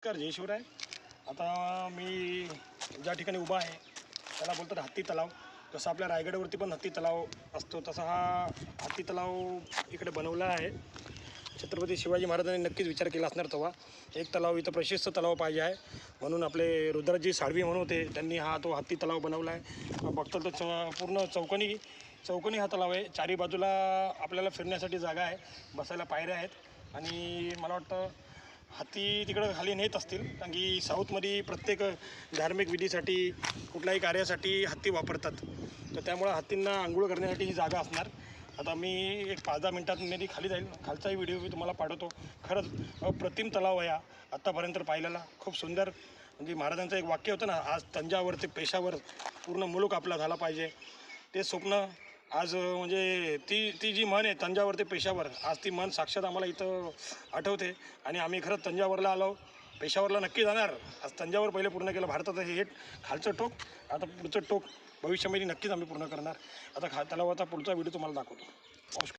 नमस्कार, जय शिवराय. आता मी ज्या ठिकाणी उभा आहे त्याला बोलतात हत्ती तलाव. जसं आपल्या रायगडावरती पण हत्ती तलाव असतो तसा हा हत्ती तलाव इकडे बनवला आहे. छत्रपती शिवाजी महाराजांनी नक्कीच विचार केला असणार तेव्हा एक तलाव इथं प्रशस्त तलाव पाहिजे आहे म्हणून आपले रुद्राजी साळवी म्हणून होते त्यांनी तो हत्ती तलाव बनवला आहे. बघतो तर पूर्ण चौकोनी हा तलाव आहे. चारी बाजूला आपल्याला फिरण्यासाठी जागा आहे, बसायला पायऱ्या आहेत आणि मला वाटतं हत्ती तिकडं खाली नेत असतील कारण की साऊथमध्ये प्रत्येक धार्मिक विधीसाठी कुठल्याही कार्यासाठी हत्ती वापरतात. तर त्यामुळं हत्तींना आंघोळ करण्यासाठी ही जागा असणार. आता मी एक 5-10 मिनटात ती खाली जाईल. खालचाही व्हिडिओ मी तुम्हाला पाठवतो. खरंच अप्रतिम तलाव आहे हा आत्तापर्यंत पाहिलेला. खूप सुंदर. म्हणजे महाराजांचं एक वाक्य होतं ना, आज तंजावर ते पेशावर पूर्ण मुलूक आपला झाला पाहिजे. ते स्वप्न आज म्हणजे ती जी म्हण आहे तंजावर ते पेशावर, आज ती म्हण साक्षात आम्हाला इथं आठवते आणि आम्ही खरंच तंजावरला आलो. पेशावरला नक्की जाणार. आज तंजावर पहिले पूर्ण केलं. भारताचं हे खालचं टोक, आता पुढचं टोक भविष्यामध्ये नक्कीच आम्ही पूर्ण करणार. आता तलावाचा पुढचा व्हिडिओ तुम्हाला दाखवतो.